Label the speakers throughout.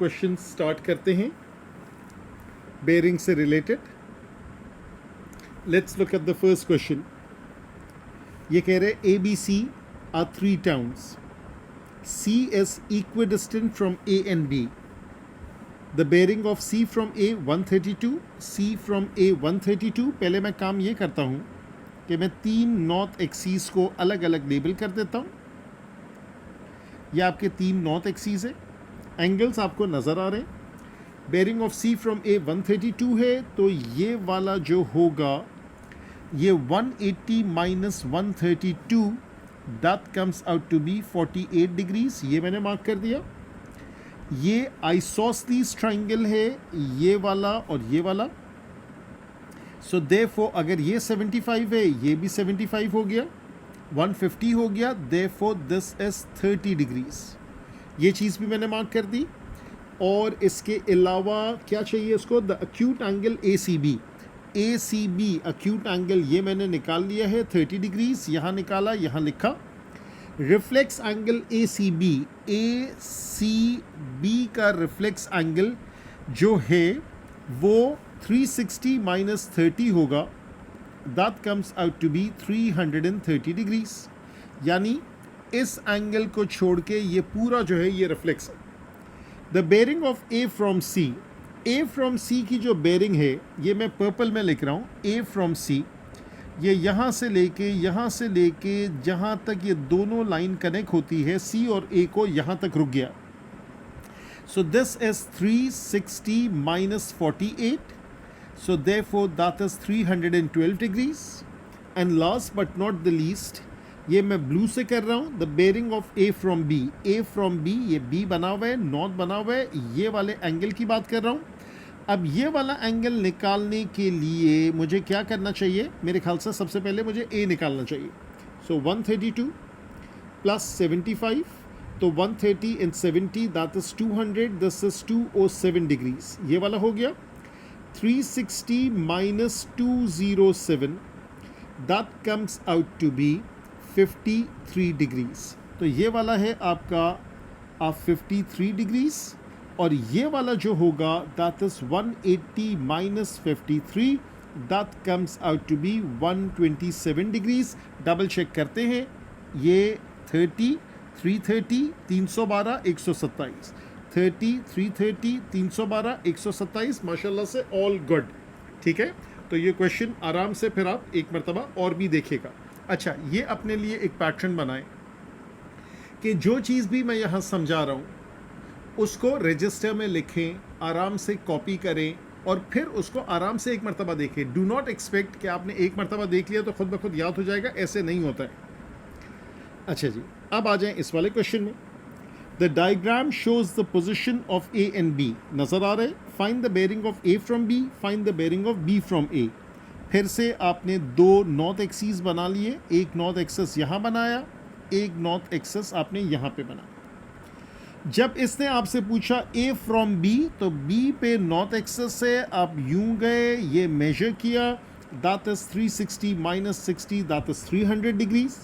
Speaker 1: Question start करते हैं bearing से related. Let's look at the first question. ये कह रहे ABC are 3 towns. C is equidistant from A and B. The bearing of C from A 132, C from A 132. पहले मैं काम ये करता हूँ कि मैं 3 नॉर्थ एक्सीस को अलग अलग लेबल कर देता हूँ. ये आपके 3 नॉर्थ एक्सीस है. एंगल्स आपको नज़र आ रहे हैं. Bearing of C from A 132 है, तो ये वाला जो होगा ये 180 minus 132, that comes out to be 48 degrees. ये मैंने मार्क कर दिया. ये आइसोसलीस ट्राइंगल है, ये वाला और ये वाला. सो देयरफॉर अगर ये 75 है, ये भी 75 हो गया, 150 हो गया. Therefore this is 30 degrees. ये चीज़ भी मैंने मार्क कर दी. और इसके अलावा क्या चाहिए इसको? The acute angle ACB. ACB acute angle ये मैंने निकाल लिया है 30 डिग्रीज. यहाँ निकाला, यहाँ लिखा. रिफ्लेक्स एंगल ACB का रिफ्लेक्स एंगल जो है वो 360 माइनस 30 होगा. That comes out to be 330 degrees. यानी इस एंगल को छोड़ के ये पूरा जो है ये रिफ्लेक्स है. The bearing of A from C. A from C की जो बेरिंग है ये मैं पर्पल में लिख रहा हूँ. A फ्रॉम C ये यहाँ से लेके जहाँ तक ये दोनों लाइन कनेक्ट होती है C और A को, यहाँ तक रुक गया. So this is 360 minus 48. So therefore that is 312 degrees. And last but not the least, ये मैं ब्लू से कर रहा हूँ. The bearing of A from B. A from B, ये B बना हुआ है, नॉर्थ बना हुआ है. ये वाले एंगल की बात कर रहा हूँ. अब ये वाला एंगल निकालने के लिए मुझे क्या करना चाहिए? मेरे ख्याल से सबसे पहले मुझे A निकालना चाहिए. सो 132 प्लस 75, तो 130 and 70 that is 200. This is 207 degrees. ये वाला हो गया. 360 minus 207, that comes out to be 53 degrees. तो ये वाला है आपका 53 डिग्रीज. और ये वाला जो होगा that is 180 minus 53, that comes out to be 127 degrees. Double check करते हैं. ये 30, 330, 312, 127. 30, 330, 312, 127. माशाल्लाह से ऑल गुड. ठीक है. तो ये क्वेश्चन आराम से फिर आप एक मरतबा और भी देखेगा. अच्छा, ये अपने लिए एक पैटर्न बनाएं कि जो चीज़ भी मैं यहाँ समझा रहा हूँ उसको रजिस्टर में लिखें, आराम से कॉपी करें और फिर उसको आराम से एक मरतबा देखें. डू नॉट एक्सपेक्ट कि आपने एक मरतबा देख लिया तो खुद ब खुद याद हो जाएगा. ऐसे नहीं होता है. अच्छा जी, अब आ जाएं इस वाले क्वेश्चन में. The diagram shows the position of A and B. नज़र आ रहे? Find the bearing of A from B, find the bearing of B from A. फिर से आपने 2 नॉर्थ एक्सिस बना लिए. एक नॉर्थ एक्सिस यहाँ बनाया, एक नॉर्थ एक्सिस आपने यहाँ पे बनाया. जब इसने आपसे पूछा A फ्रॉम B, तो B पे नॉर्थ एक्सिस से आप यूं गए, ये मेजर किया, that is 360 minus 60, that is 300 degrees.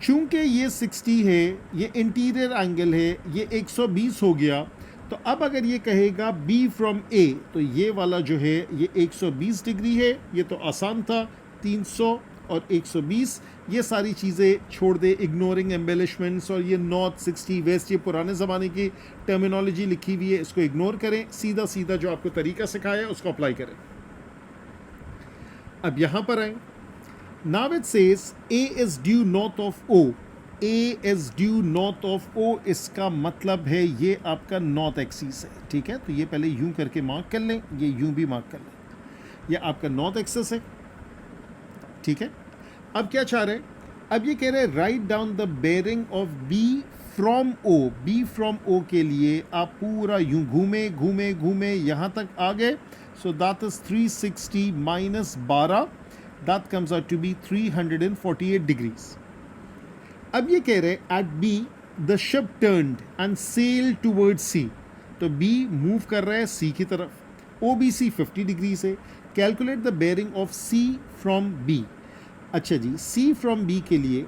Speaker 1: चूंकि ये 60 है, ये इंटीरियर एंगल है, ये 120 हो गया. तो अब अगर ये कहेगा B फ्रॉम A, तो ये वाला जो है ये 120 डिग्री है. ये तो आसान था. 300 और 120, ये सारी चीज़ें छोड़ दे, इग्नोरिंग एम्बेलिशमेंट्स और ये नॉर्थ 60 वेस्ट, ये पुराने ज़माने की टर्मिनोलॉजी लिखी हुई है, इसको इग्नोर करें. सीधा सीधा जो आपको तरीका सिखाया है उसको अप्लाई करें. अब यहाँ पर आए. Now it says A is due north of O. A is due north of O. इसका मतलब है ये आपका नॉर्थ एक्सिस है. ठीक है. तो ये पहले यूं करके मार्क कर लें, ये यूं भी मार्क कर लें. ये आपका नॉर्थ एक्सिस है. ठीक है. अब क्या चाह रहे हैं? अब ये कह रहे हैं write down the bearing of B from O. B from O के लिए आप पूरा यूं घूमे यहाँ तक आ गए. So that is 360 minus 12, that comes out to be 348 degrees. अब ये कह रहे हैं at B the ship turned and sail toward C. तो B मूव कर रहा है C की तरफ. OBC 50 डिग्रीज है. Calculate the bearing of C from B. अच्छा जी, C फ्रॉम B के लिए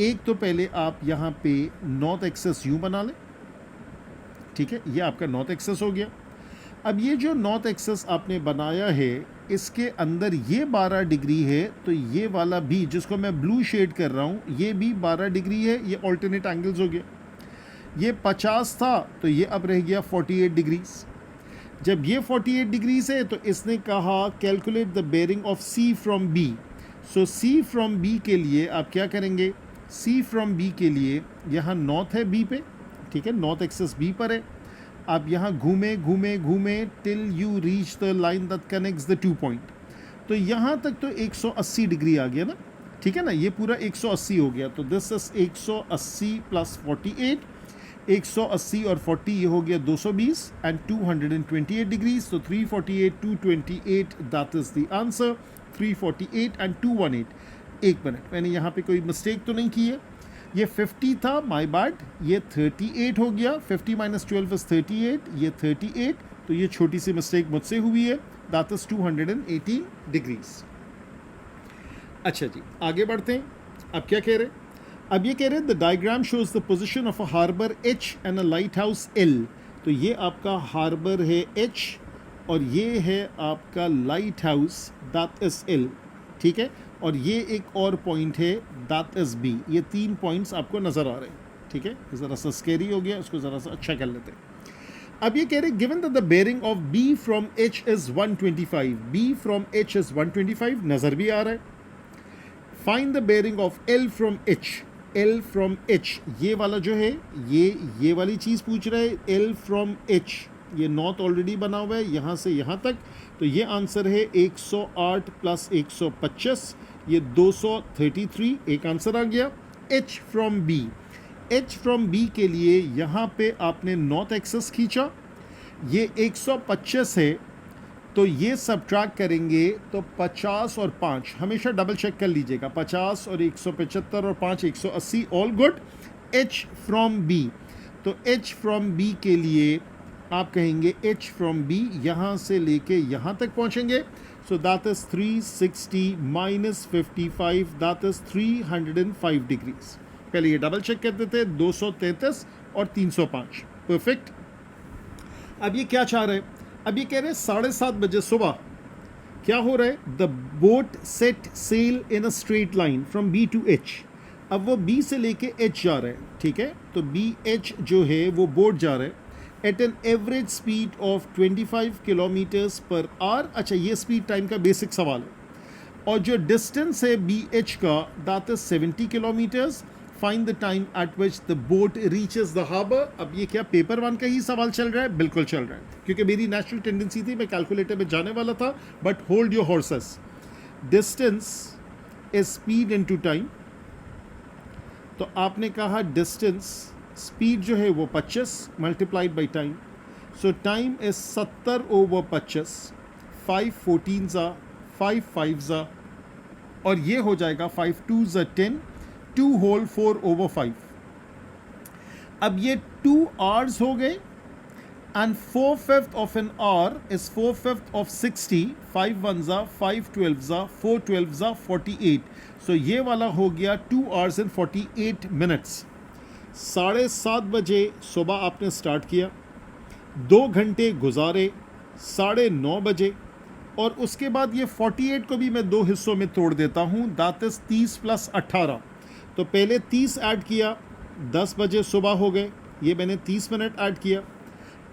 Speaker 1: एक तो पहले आप यहाँ पे नॉर्थ एक्सिस यूँ बना लें ठीक है, ये आपका नॉर्थ एक्सेस हो गया। अब ये जो नॉर्थ एक्सेस आपने बनाया है इसके अंदर ये 12 डिग्री है, तो ये वाला भी जिसको मैं ब्लू शेड कर रहा हूँ ये भी 12 डिग्री है, ये ऑल्टरनेट एंगल्स हो गया। ये 50 था तो ये अब रह गया 48 डिग्रीज। जब ये 48 डिग्रीज है तो इसने कहा calculate the bearing of C from B. So C from B के लिए आप क्या करेंगे, सी फ्रॉम बी के लिए यहाँ नॉर्थ है बी पे, ठीक है, नॉर्थ एक्सेस बी पर है। आप यहाँ घूमे घूमे घूमे till you reach the line that connects the 2 point. तो यहाँ तक तो 180 डिग्री आ गया ना, ठीक है ना, ये पूरा 180 हो गया। तो दिस इज 180 प्लस 48, 180 और 40 ये हो गया 220 एंड 228 डिग्रीज। तो 348 228 that is the answer. 348 and 218। एक मिनट, मैंने यहाँ पे कोई मिस्टेक तो नहीं की है, ये 50 था, माय बैड, ये 38 हो गया। 50 माइनस 12 इज 38, ये 38, तो ये छोटी सी मिस्टेक मुझसे हुई है, दैट इज 218 डिग्रीज। अच्छा जी, आगे बढ़ते हैं। अब क्या कह रहे हैं, अब ये कह रहे हैं the diagram shows the position of a harbour H and a lighthouse L। तो ये आपका हार्बर है H और ये है आपका light house that is L, ठीक है, और ये एक और पॉइंट है दैट इज B। ये 3 पॉइंट्स आपको नज़र आ रहे हैं, ठीक है, ज़रा सा स्केरी हो गया, उसको ज़रा सा अच्छा कर लेते हैं। अब ये कह रहे हैं given that the bearing of B from H is 125, B from H is 125, नज़र भी आ रहा है। Find the bearing of L from H, L from H, ये वाला जो है ये वाली चीज़ पूछ रहा है, L फ्रॉम H, ये नॉर्थ ऑलरेडी बना हुआ है यहाँ से यहाँ तक, तो ये आंसर है 108 प्लस 125, ये 233, एक आंसर आ गया। H from B, H from B के लिए यहाँ पे आपने नॉर्थ एक्सेस खींचा, ये 125 है, तो ये सब्ट्रैक्ट करेंगे तो 50 और 5, हमेशा डबल चेक कर लीजिएगा, 50 और 175 और 5 180, all good. H from B, तो H फ्रॉम B के लिए आप कहेंगे H फ्रॉम B यहाँ से लेके यहाँ तक पहुँचेंगे, सो that is 360 minus 55, that is 305 degrees. पहले ये डबल चेक कर देते, 233 और 305, परफेक्ट। अब ये क्या चाह रहे हैं, अब ये कह रहे हैं 7:30 बजे सुबह क्या हो रहा है, the boat set sail in a straight line from B to H। अब वो B से लेके H जा रहे हैं, ठीक है, तो BH जो है वो बोट जा रहे हैं at an average speed of 25 kilometres per hour. अच्छा, ये स्पीड टाइम का बेसिक सवाल है, और जो डिस्टेंस है BH का that is 70 kilometres. Find the time at which the boat reaches the harbour. अब ये क्या पेपर 1 का ही सवाल चल रहा है, बिल्कुल चल रहा है, क्योंकि मेरी नेचुरल टेंडेंसी थी मैं कैलकुलेटर में जाने वाला था, but hold your horses. Distance is speed into time, तो आपने कहा डिस्टेंस, स्पीड जो है वो 25 multiplied by time, so time is 70 over 25, 5 14 ज़ा 5 5 ज़ा, और ये हो जाएगा 5 2 ज़ा 10, 2 होल 4 ओवर 5। अब ये 2 आवर्स हो गए and 4/5 of an hour is 4/5 of 60, 5 1 ज़ा 5 12 ज़ा 4 12 ज़ा 48, सो ये वाला हो गया 2 आवर्स एंड 48 मिनट्स। 7:30 बजे सुबह आपने स्टार्ट किया, 2 घंटे गुजारे 9:30 बजे, और उसके बाद ये 48 को भी मैं 2 हिस्सों में तोड़ देता हूँ, दैट इज 30 प्लस 18। तो पहले 30 ऐड किया, 10 बजे सुबह हो गए, ये मैंने 30 मिनट ऐड किया,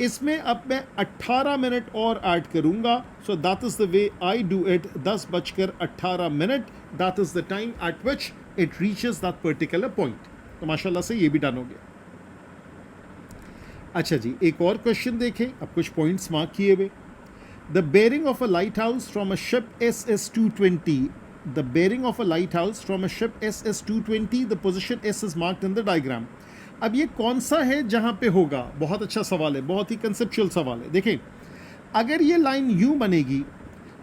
Speaker 1: इसमें अब मैं 18 मिनट और ऐड करूँगा, so that is the way I do it. 10:18, that is the time at which it reaches that particular point. तो माशाल्लाह से ये भी डन हो गया। अच्छा जी, एक और क्वेश्चन देखें, अब कुछ पॉइंट्स मार्क किए हुए। The bearing of a light house from a ship SS 220, the bearing of a light house from a ship SS 220, the position S is marked in the diagram. अब ये कौन सा है जहाँ पे होगा, बहुत अच्छा सवाल है, बहुत ही कंसेप्चुअल सवाल है। देखें, अगर ये लाइन यूँ बनेगी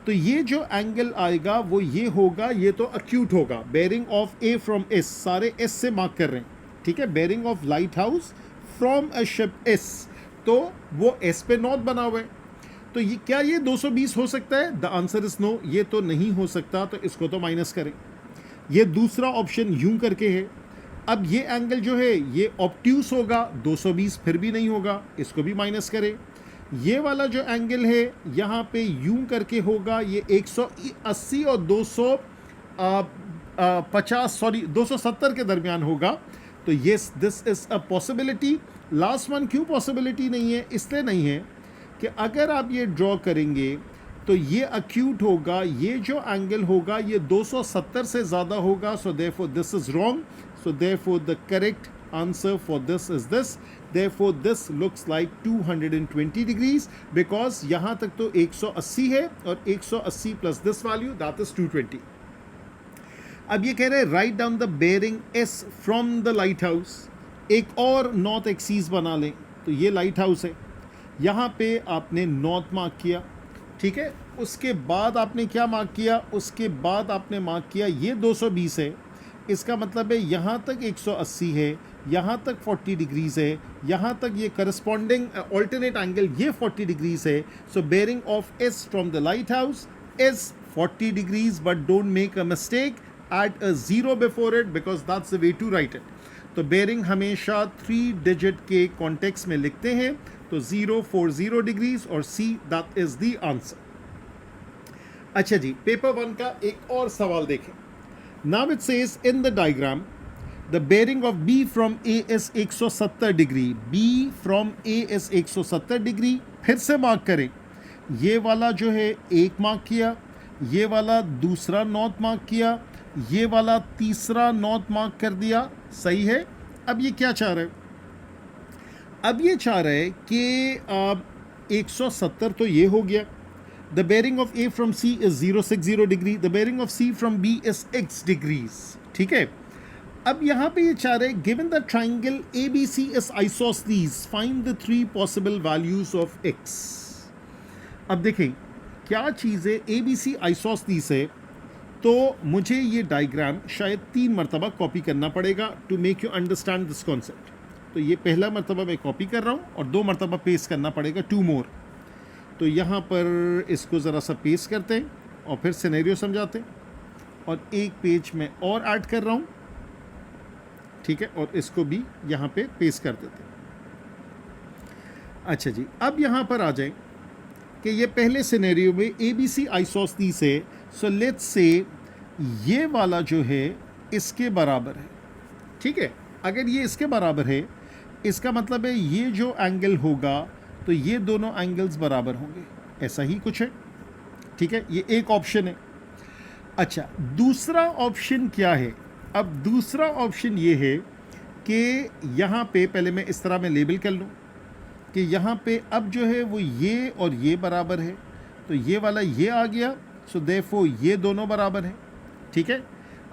Speaker 1: तो ये जो एंगल आएगा वो ये होगा, ये तो अक्यूट होगा। Bearing of A from S, सारे S से मार्क कर रहे हैं, ठीक है। Bearing of light house from a ship S, तो वो S पे नॉर्थ बना हुआ है, तो ये क्या ये 220 हो सकता है? द आंसर इज नो, ये तो नहीं हो सकता, तो इसको तो माइनस करें। ये दूसरा ऑप्शन यूं करके है। अब ये एंगल जो है ये ऑब्ट्यूस होगा, 220 फिर भी नहीं होगा, इसको भी माइनस करें। ये वाला जो एंगल है यहाँ पे यूं करके होगा, ये 180 और 270 के दरमियान होगा। तो yes, this is a possibility. Last one क्यों पॉसिबिलिटी नहीं है? इसलिए नहीं है कि अगर आप ये ड्रॉ करेंगे तो ये अक्यूट होगा, ये जो एंगल होगा ये 270 से ज़्यादा होगा। So therefore this is wrong. So therefore the correct answer for this is this. Therefore this looks like 220 degrees because यहाँ तक तो 180 है और 180 plus this value that is 220. अब ये कह रहे हैं write down the bearing S from the light house. एक और नॉर्थ एक्सीस बना लें। तो ये लाइट हाउस है, यहाँ पे आपने नॉर्थ मार्क किया, ठीक है। उसके बाद आपने क्या मार्क किया? उसके बाद आपने मार्क किया ये 220 है, इसका मतलब है यहाँ तक 180 है, यहाँ तक 40 डिग्रीज़ है, यहाँ तक ये करस्पॉन्डिंग ऑल्टरनेट एंगल ये 40 डिग्रीज़ है। So bearing of S from the light house is 40 degrees, but don't make a mistake, add a zero before it because that's the way to write it. तो bearing हमेशा 3 digit के context में लिखते हैं, तो 040 degrees और see that is the answer. अच्छा जी, paper 1 का एक और सवाल देखें। Now it says in the diagram the bearing of B from A is 170 degree. B from A is 170 degree. फिर से मार्क करें, ये वाला जो है एक मार्क किया, ये वाला दूसरा नॉर्थ मार्क किया, ये वाला तीसरा नॉर्थ मार्क कर दिया, सही है। अब ये क्या चाह रहे हैं? अब ये चाह रहे हैं कि 170 तो ये हो गया। The bearing of A from C is 060 degree. The bearing of C from B is x degrees. ठीक है। अब यहाँ पे ये चाह रहे हैं given the triangle ABC is isosceles, find the 3 possible values of x. अब देखें क्या चीज़ है, ABC isosceles है, तो मुझे ये डायग्राम शायद 3 मरतबा कॉपी करना पड़ेगा to make you understand this concept. तो ये पहला मरतबा मैं कॉपी कर रहा हूँ और 2 मरतबा पेस्ट करना पड़ेगा, 2 more. तो यहाँ पर इसको ज़रा सा पेस्ट करते हैं और फिर सिनेरियो समझाते हैं और एक पेज में और ऐड कर रहा हूँ, ठीक है, और इसको भी यहाँ पे पेस्ट कर देते हैं। अच्छा जी, अब यहाँ पर आ जाएं कि ये पहले सिनेरियो में ABC आइसोसेलेस है। सो लेट्स से ये वाला जो है इसके बराबर है, ठीक है। अगर ये इसके बराबर है, इसका मतलब है ये जो एंगल होगा तो ये दोनों एंगल्स बराबर होंगे, ऐसा ही कुछ है, ठीक है। ये एक ऑप्शन है। अच्छा, दूसरा ऑप्शन क्या है? अब दूसरा ऑप्शन ये है कि यहाँ पे पहले मैं इस तरह में लेबल कर लूँ कि यहाँ पे अब जो है वो ये और ये बराबर है, तो ये वाला ये आ गया। सो देयरफॉर ये दोनों बराबर हैं, ठीक है।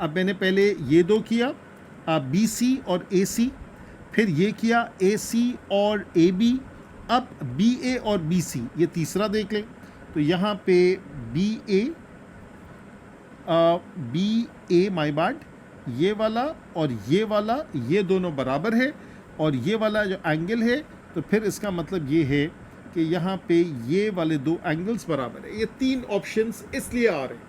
Speaker 1: अब मैंने पहले ये दो किया, BC और AC, फिर ये किया AC और AB, अब BA और BC, ये तीसरा देख लें। तो यहाँ पे BA माय बैड, ये वाला और ये वाला ये दोनों बराबर है और ये वाला जो एंगल है, तो फिर इसका मतलब ये है कि यहाँ पे ये वाले 2 एंगल्स बराबर है। ये 3 ऑप्शंस इसलिए आ रहे हैं।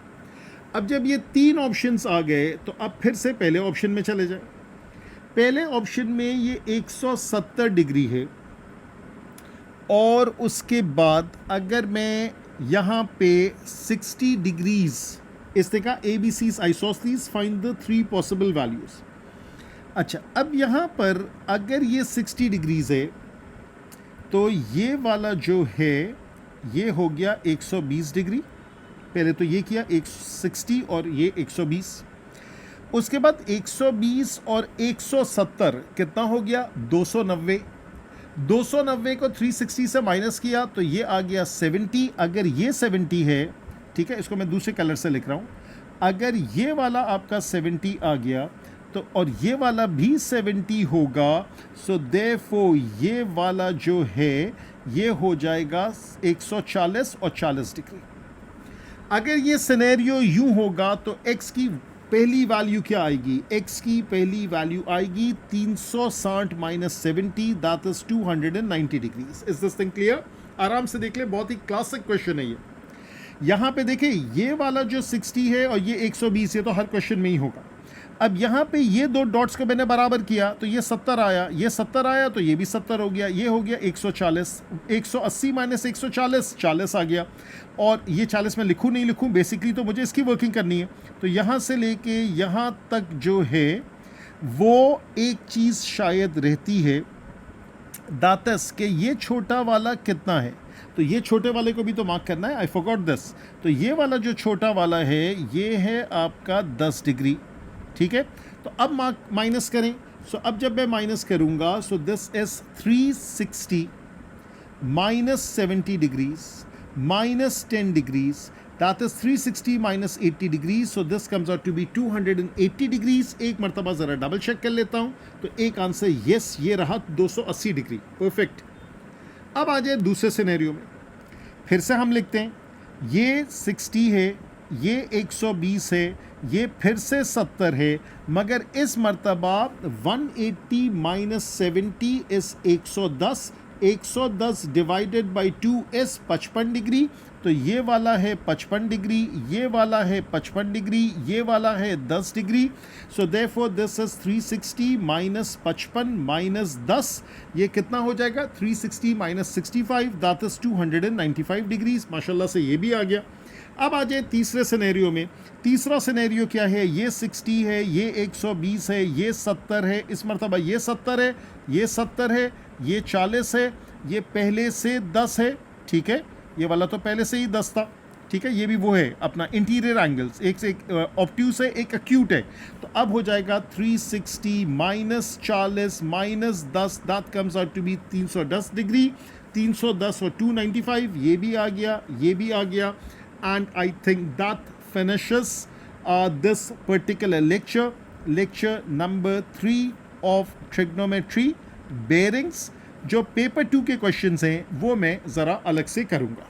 Speaker 1: अब जब ये 3 ऑप्शंस आ गए तो अब फिर से पहले ऑप्शन में चले जाए। पहले ऑप्शन में ये 170 डिग्री है और उसके बाद अगर मैं यहाँ पे 60 डिग्रीज़ इस तरह का ABC isosceles, find the 3 possible values. अच्छा, अब यहाँ पर अगर ये 60 डिग्रीज़ है तो ये वाला जो है ये हो गया 120 डिग्री। पहले तो ये किया 160 और ये 120, उसके बाद 120 और 170 कितना हो गया? 290। 290 को 360 से माइनस किया तो ये आ गया 70। अगर ये 70 है, ठीक है, इसको मैं दूसरे कलर से लिख रहा हूँ। अगर ये वाला आपका 70 आ गया तो और ये वाला भी 70 होगा, सो देयरफॉर ये वाला जो है ये हो जाएगा 140 और 40 डिग्री। अगर ये सिनेरियो यूं होगा तो x की पहली वैल्यू क्या आएगी? x की पहली वैल्यू आएगी 360 minus 70, that is 290 degrees. Is this thing clear? आराम से देख ले, बहुत ही क्लासिक क्वेश्चन है ये। यहाँ पे देखें, ये वाला जो 60 है और ये 120 है तो हर क्वेश्चन में ही होगा। अब यहाँ पे ये दो डॉट्स को मैंने बराबर किया तो ये 70 आया, ये 70 आया तो ये भी 70 हो गया, ये हो गया 140, 180 माइनस 140 40 आ गया। और ये 40 मैं लिखूँ नहीं लिखूँ, बेसिकली तो मुझे इसकी वर्किंग करनी है। तो यहाँ से लेके यहाँ तक जो है वो एक चीज़ शायद रहती है दातस के ये छोटा वाला कितना है, तो ये छोटे वाले को भी तो मार्क करना है, आई फॉरगॉट दिस। तो ये वाला जो छोटा वाला है ये है आपका 10 डिग्री, ठीक है। तो अब माइनस करें। सो अब जब मैं माइनस करूंगा so this is 360 minus 70 degrees minus 10 degrees, that is 360 minus 80 degrees, so this comes out to be 280 degrees. एक मरतबा ज़रा डबल चेक कर लेता हूँ, तो एक आंसर यस ये रहा 280 डिग्री, परफेक्ट। अब आ जाए दूसरे सिनेरियो में, फिर से हम लिखते हैं ये 60 है, ये 120 है, ये फिर से 70 है, मगर इस मर्तबा 180 माइनस 70 इस 110, 110 डिवाइडेड बाई 2 इस 55 डिग्री। तो ये वाला है 55 डिग्री, ये वाला है 55 डिग्री, ये वाला है 10 degree. So therefore this is 360 minus 55 minus 10, ये कितना हो जाएगा 360 माइनस 65, दैट इज 295 डिग्रीज। माशाल्लाह से ये भी आ गया। अब आ जाए तीसरे सिनेरियो में। तीसरा सिनेरियो क्या है, ये 60 है, ये 120 है, ये 70 है, इस मरतबा ये 70 है, ये 70 है, ये 40 है, ये पहले से 10 है, ठीक है, ये वाला तो पहले से ही 10 था, ठीक है, ये भी वो है अपना इंटीरियर एंगल्स, एक से एक ऑब्ट्यूस है, एक एक्यूट है। तो अब हो जाएगा 360 minus 40 minus 10, that comes out to be 310 degree, 310 और 295, ये भी आ गया, ये भी आ गया। And I think that finishes this particular lecture number 3 of trigonometry bearings। जो पेपर 2 के क्वेश्चंस हैं वो मैं ज़रा अलग से करूँगा।